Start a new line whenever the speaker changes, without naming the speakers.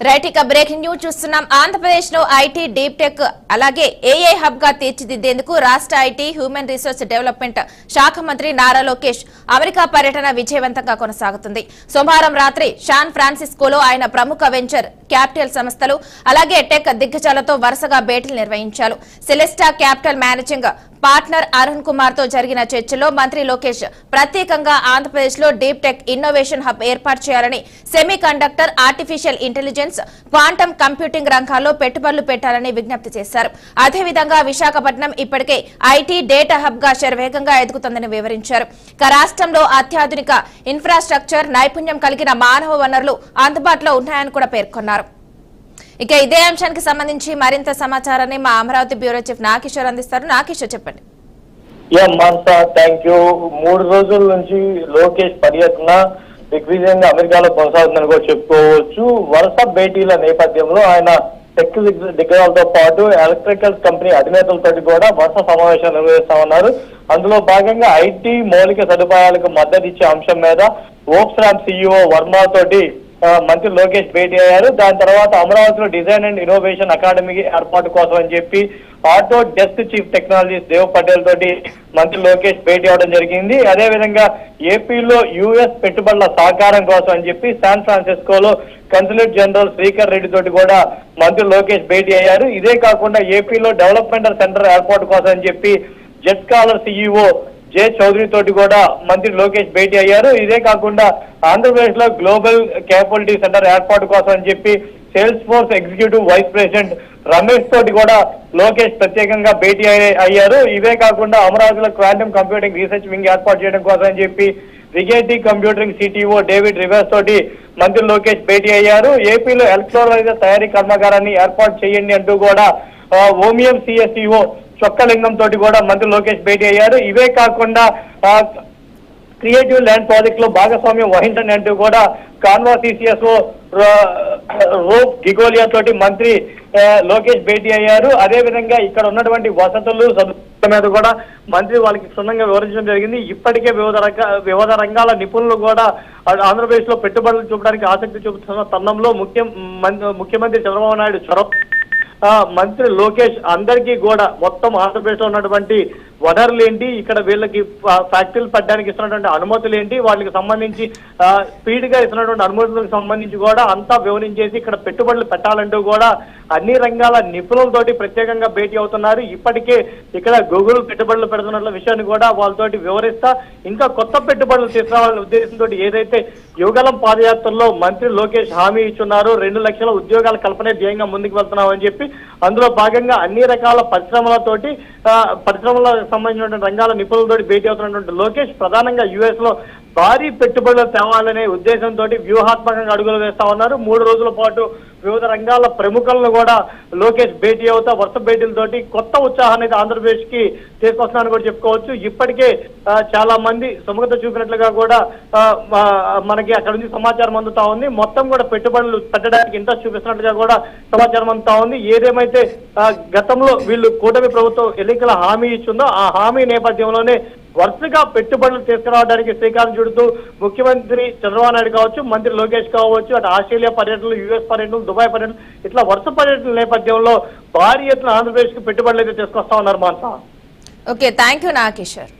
Right, ఇక breaking news చూస్తున్నాం. ఆంధ్రప్రదేశ్ లో ఐటీ డీప్ టెక్ అలాగే ఏఐ హబ్ గా తీర్చిదిద్దేందుకు రాష్ట్ర ఐటీ హ్యూమన్ రిసోర్స్ డెవలప్మెంట్ శాఖ మంత్రి నారా లోకేష్ అమెరికా పర్యటన విజయవంతంగా కొనసాగుతుంది. సోమవారం రాత్రి శాన్ ఫ్రాన్సిస్కోలో ఆయన ప్రముఖ వెంచర్ క్యాపిటల్ సంస్థలు అలాగే టెక్ దిగ్గజాలతో వరుసగా భేటీలు నిర్వహించారు. సెలెస్టా capital managing partner Arun Kumar తో జరిగిన చర్చలో మంత్రి లోకేష్ ప్రత్యేకంగా ఆంధ్రప్రదేశ్ లో డీప్ టెక్ ఇన్నోవేషన్ హబ్ ఏర్పాటు చేయాలని, semi conductor, artificial intelligence, quantum computing రంగాల్లో పెట్టుబడులు పెట్టాలని విజ్ఞప్తి చేశారు. అదేవిధంగా విశాఖపట్నం ఇప్పటికే ఐటీ డేటా హబ్ గా శరవేగంగా ఎదుగుతుందని వివరించారు. రాష్ట్రంలో అత్యాధునిక ఇన్ఫ్రాస్ట్రక్చర్, నైపుణ్యం కలిగిన మానవ వనరులు అందుబాటులో ఉన్నాయని కూడా పేర్కొన్నారు. ఇక ఇదే అంశానికి సంబంధించి మరింత సమాచారాన్ని మా అమరావతి బ్యూరో చీఫ్ నాగేశ్వర్ అందిస్తారు. నాగేశ్వర్, చెప్పండి.
Thank you. 3 రోజుల నుంచి లోకేష్ పర్యటన దిగ్విజయంగా అమెరికాలో కొనసాగుతుందని కూడా చెప్పుకోవచ్చు. వరుస భేటీల నేపథ్యంలో ఆయన టెక్ దిగ్గజాలతో పాటు ఎలక్ట్రికల్ కంపెనీ అధినేతలతో కూడా వరుస సమావేశాలు నిర్వహిస్తా ఉన్నారు. అందులో భాగంగా ఐటీ మౌలిక సదుపాయాలకు మద్దతు ఇచ్చే అంశం మీద ఓక్స్రామ్ సిఇఓ వర్మ తోటి మంత్రి లోకేష్ భేటీ అయ్యారు. దాని తర్వాత అమరావతిలో డిజైన్ అండ్ ఇన్నోవేషన్ అకాడమీ ఏర్పాటు కోసం అని చెప్పి Autodesk chief technologies Dev Patel తోటి మంత్రి లోకేష్ భేటీ అవడం జరిగింది. అదేవిధంగా ఏపీలో యుఎస్ పెట్టుబడుల సహకారం కోసం అని చెప్పి శాన్ ఫ్రాన్సిస్కోలో కన్సులేట్ జనరల్ శ్రీకర్ రెడ్డి తోటి కూడా మంత్రి లోకేష్ భేటీ అయ్యారు. ఇదే కాకుండా ఏపీలో డెవలప్మెంటల్ సెంటర్ ఏర్పాటు కోసం అని చెప్పి జెట్ స్కాలర్ సిఇఓ జే చౌదరి తోటి కూడా మంత్రి లోకేష్ భేటీ అయ్యారు. ఇదే కాకుండా ఆంధ్రప్రదేశ్ లో గ్లోబల్ క్యాపబిలిటీ సెంటర్ ఏర్పాటు కోసం అని చెప్పి Salesforce executive vice president Ramesh తోటి కూడా లోకేష్ ప్రత్యేకంగా భేటీ అయ్యారు. ఇవే కాకుండా అమరావతిలో క్వాంటమ్ కంప్యూటింగ్ రీసెర్చ్ వింగ్ ఏర్పాటు చేయడం కోసం అని చెప్పి రిగేటీ కంప్యూటింగ్ సిటీఓ డేవిడ్ రివర్స్ తోటి మంత్రి లోకేష్ భేటీ అయ్యారు. ఏపీలో ఎలక్ట్రోలైజర్ తయారీ కర్మాగారాన్ని ఏర్పాటు చేయండి అంటూ కూడా ఓమియం సిఎస్ఈఓ చొక్కలింగం తోటి కూడా మంత్రి లోకేష్ భేటీ అయ్యారు. ఇవే కాకుండా క్రియేటివ్ ల్యాండ్ ప్రాజెక్ట్ లో భాగస్వామ్యం వహించండి అంటూ కూడా కాన్వా సిసిఎస్ఓ రూప్ గిగోలియా తోటి మంత్రి లోకేష్ భేటీ అయ్యారు. అదేవిధంగా ఇక్కడ ఉన్నటువంటి వసతులు సదుపాయాల మీద కూడా మంత్రి వాళ్ళకి క్షుణ్ణంగా వివరించడం జరిగింది. ఇప్పటికే వివిధ రంగాల నిపుణులు కూడా ఆంధ్రప్రదేశ్ లో పెట్టుబడులు చూపడానికి ఆసక్తి చూపుతున్న తరుణంలో ముఖ్యమంత్రి చంద్రబాబు నాయుడు చొరవ మంత్రి లోకేష్ అందరికీ కూడా మొత్తం ఆంధ్రప్రదేశ్ లో ఉన్నటువంటి వనరులు ఏంటి, ఇక్కడ వీళ్ళకి ఫ్యాక్టరీలు పెట్టడానికి ఇస్తున్నటువంటి అనుమతులు ఏంటి, వాళ్ళకి సంబంధించి స్పీడ్ గా ఇస్తున్నటువంటి అనుమతులకు సంబంధించి కూడా అంతా వివరించేసి ఇక్కడ పెట్టుబడులు పెట్టాలంటూ కూడా అన్ని రంగాల నిపుణులతోటి ప్రత్యేకంగా భేటీ అవుతున్నారు. ఇప్పటికే ఇక్కడ గూగుల్ పెట్టుబడులు పెడుతున్న విషయాన్ని కూడా వాళ్ళతోటి వివరిస్తా ఇంకా కొత్త పెట్టుబడులు తీసుకురావాలనే ఉద్దేశంతో ఏదైతే యువగలం పాదయాత్రలో మంత్రి లోకేష్ హామీ ఇచ్చున్నారు, 2 లక్షల ఉద్యోగాల కల్పనే ధ్యేయంగా ముందుకు వెళ్తున్నామని చెప్పి అందులో భాగంగా అన్ని రకాల పరిశ్రమలతోటి పరిశ్రమలకు సంబంధించినటువంటి రంగాల నిపుణులతోటి భేటీ అవుతున్నటువంటి లోకేష్ ప్రధానంగా యుఎస్ లో భారీ పెట్టుబడులు తేవాలనే ఉద్దేశంతో వ్యూహాత్మకంగా అడుగులు వేస్తా ఉన్నారు. 3 రోజుల పాటు వివిధ రంగాల ప్రముఖులను కూడా లోకేష్ భేటీ అవుతా వరుస భేటీలతోటి కొత్త ఉత్సాహాన్ని ఆంధ్రప్రదేశ్ కి తీసుకొస్తున్నారని కూడా చెప్పుకోవచ్చు. ఇప్పటికే చాలా మంది సుముఖత చూపినట్లుగా కూడా మనకి అక్కడ నుంచి సమాచారం అందుతా ఉంది. మొత్తం కూడా పెట్టుబడులు పెట్టడానికి ఇంట్రెస్ట్ చూపిస్తున్నట్టుగా కూడా సమాచారం అందుతా ఉంది. ఏదేమైతే గతంలో వీళ్ళు కూటమి ప్రభుత్వం ఎన్నికల హామీ ఇచ్చిందో ఆ హామీ నేపథ్యంలోనే వరుసగా పెట్టుబడులు తీసుకురావడానికి శ్రీకారం చుడుతూ ముఖ్యమంత్రి చంద్రబాబు నాయుడు కావచ్చు, మంత్రి లోకేష్ కావచ్చు, అటు ఆస్ట్రేలియా పర్యటనలు, యుఎస్ పర్యటనలు, దుబాయ్ పర్యటనలు ఇట్లా వరుస పర్యటనల నేపథ్యంలో భారీ ఎత్తున ఆంధ్రప్రదేశ్ కి పెట్టుబడులు అయితే తీసుకొస్తా ఉన్నారు. మాన్సా,
ఓకే, థ్యాంక్ యూ నాగేశ్వర్.